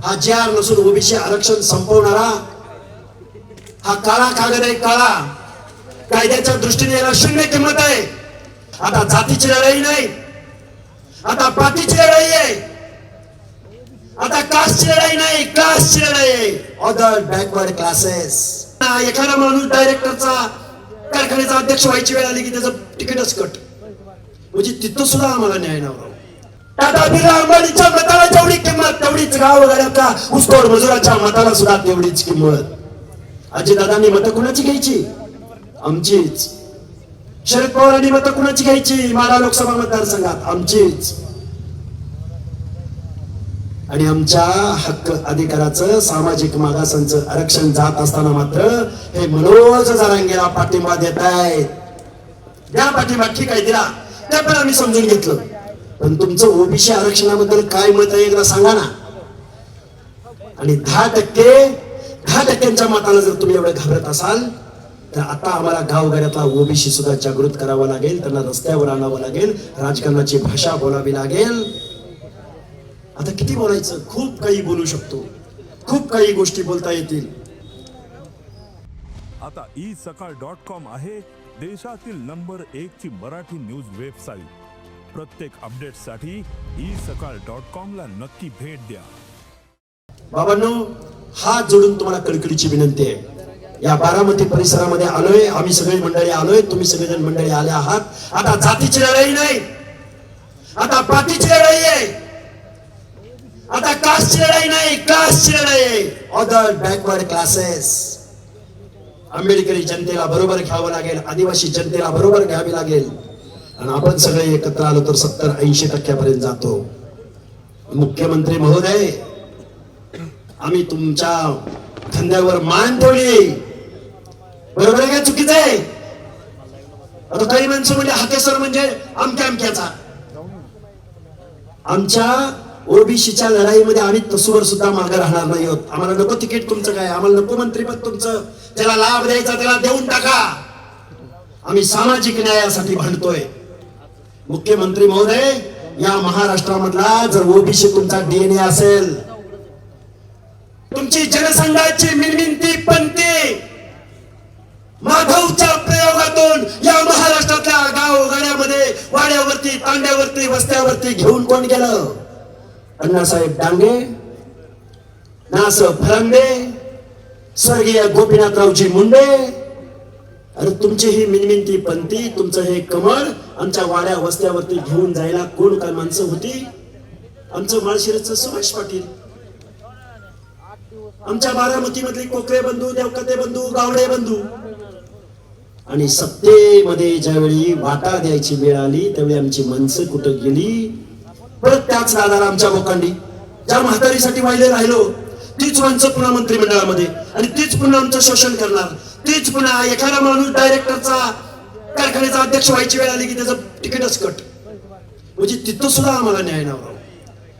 हा JR नसून OBC आरक्षण संपवणारा हा काळा कागद आहे. काळा कायद्याच्या दृष्टीने याला शून्य किंमत आहे. आता जातीची लढाई नाही, आता पातीची लढाई आहे, आता कास्टची लढाई नाही, क्लासची लढाई आहे. Other backward classes. एखादा माणूस डायरेक्टरचा कारखान्याचा अध्यक्ष व्हायची वेळ आली की त्याचं तिकीटच कट. म्हणजे तिथं सुद्धा आम्हाला न्याय नव्हता. टाटा बिर्ला अंबानीच्या मताला जेवढी किंमत तेवढीच गावगाड्यातल्या ऊसतोड मजुराच्या मताला सुद्धा तेवढीच किंमत. अजितदादांनी मतं कुणाची घ्यायची? आमचीच. शरद पवारांनी मतं कुणाची घ्यायची? माढा लोकसभा मतदारसंघात आमचीच. आणि आमच्या हक्क अधिकाराचं सामाजिक मागासांचं आरक्षण जात असताना मात्र हे मनोज जरांगेला पाठिंबा देत आहेत. द्या पाठिंबा, ठीक आहे दिला, ते पण आम्ही समजून घेतलं. पण तुमचं ओबीसी आरक्षणाबद्दल काय मत आहे एकदा सांगा ना. आणि 10% मताला जर तुम्ही एवढं घाबरत असाल तर आता आम्हाला गावगाड्यातला ओबीसी सुद्धा जागृत करावं लागेल. त्यांना रस्त्यावर आणावं लागेल. राजकारणाची भाषा बोलावी लागेल. आता किती बोलायचं? खूप काही बोलू शकतो, खूप काही गोष्टी बोलता येतील. आता isakal.com आहे देशातील नंबर 1 ची मराठी न्यूज वेबसाईट. प्रत्येक अपडेटसाठी isakal.com ला नक्की भेट द्या. बाबांनो, हात जोडून तुम्हाला कळकळीची विनंती आहे. या बारामती परिसरामध्ये आलोय, आम्ही सगळी मंडळी आलोय, तुम्ही सगळेजण मंडळी आले आहात. आता जातीची लढाई नाही, आता पातीची लढाई आहे, आता कास्टची लढाई नाही, क्लासची लढाई आहे. Other backward classes. आंबेडकरी जनतेला बरोबर घ्यावं लागेल, आदिवासी जनतेला बरोबर घ्यावी लागेल. आणि आपण सगळे एकत्र आलो तर 70-80% जातो. मुख्यमंत्री महोदय, आम्ही तुमच्या खांद्यावर मान ठेवली, बरोबर आहे का चुकीचं आहे? आता काही माणसं म्हणजे हाकेसर म्हणजे अमक्याचा. आमच्या ओबीसीच्या लढाईमध्ये आम्ही तसूवर सुद्धा मागे राहणार नाही आहोत. आम्हाला नको तिकीट तुमचं काय, आम्हाला नको मंत्रीपद तुमचं, ज्याला लाभ द्यायचा त्याला देऊन टाका. आम्ही सामाजिक न्यायासाठी भांडतोय. मुख्यमंत्री महोदय, या महाराष्ट्रामधला जर ओबीसी तुमचा DNA असेल, तुमची जनसंघाची मिनमिनती पंथी माधवच्या प्रयोगातून या महाराष्ट्रातल्या गावगाड्यामध्ये, वाड्यावरती, तांड्यावरती, वस्त्यावरती घेऊन कोण गेलं? अण्णासाहेब डांगे, नास फरंदे, स्वर्गीय गोपीनाथरावजी मुंडे. अरे तुमची ही मिनमिनती पंथी, तुमचं हे कमळ आमच्या वाड्या वस्त्यावरती घेऊन जायला कोण काय माणसं होती? आमचं माळशिरसचं सुभाष पाटील, आमच्या बारामती मधली कोकरे बंधू, देवकते बंधू, गावडे बंधू. आणि सत्तेमध्ये ज्यावेळी वाटा द्यायची वेळ आली त्यावेळी आमची माणसं कुठं गेली? परत त्याच नादाला आमच्या लोकांनी, ज्या म्हातारीसाठी वाहिले राहिलो, तीच माणसं पुन्हा मंत्रिमंडळामध्ये, आणि तीच पुन्हा आमचं शोषण करणार. तीच पुन्हा एखादा माणूस डायरेक्टरचा कारखान्याचा अध्यक्ष व्हायची वेळ आली की त्याचं तिकीटच कट. म्हणजे तिथं सुद्धा आम्हाला न्याय नव्हता.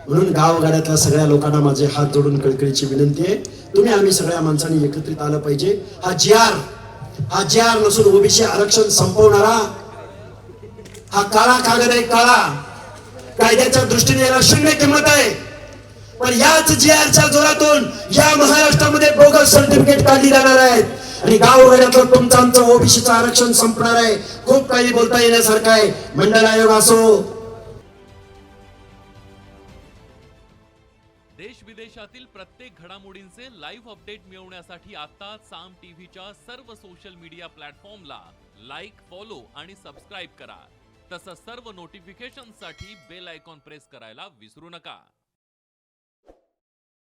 म्हणून गावगाड्यातल्या सगळ्या लोकांना माझे हात जोडून कळकळीची विनंती आहे, तुम्ही आम्ही सगळ्या माणसांनी एकत्रित आलं पाहिजे. हा JR नसून ओबीसी आरक्षण संपवणारा हा काळा कागद आहे. काळा कायद्याच्या दृष्टीने याला शून्य किंमत आहे. पण याच JRच्या जोरातून या महाराष्ट्रामध्ये बोगस सर्टिफिकेट काढली जाणार आहेत आणि गावगाड्यातलं तुमचं आमचं ओबीसीचं आरक्षण संपणार आहे. खूप काही बोलता येण्यासारखं आहे. मंडळ आयोग असो, देश विदेशातील प्रत्येक घडामोडींचे लाईव्ह अपडेट मिळवण्यासाठी आता साम टीव्हीच्या सर्व सोशल मीडिया प्लॅटफॉर्मला लाईक, फॉलो आणि सबस्क्राईब करा. तसंच सर्व नोटिफिकेशनसाठी बेल आयकॉन प्रेस करायला विसरू नका.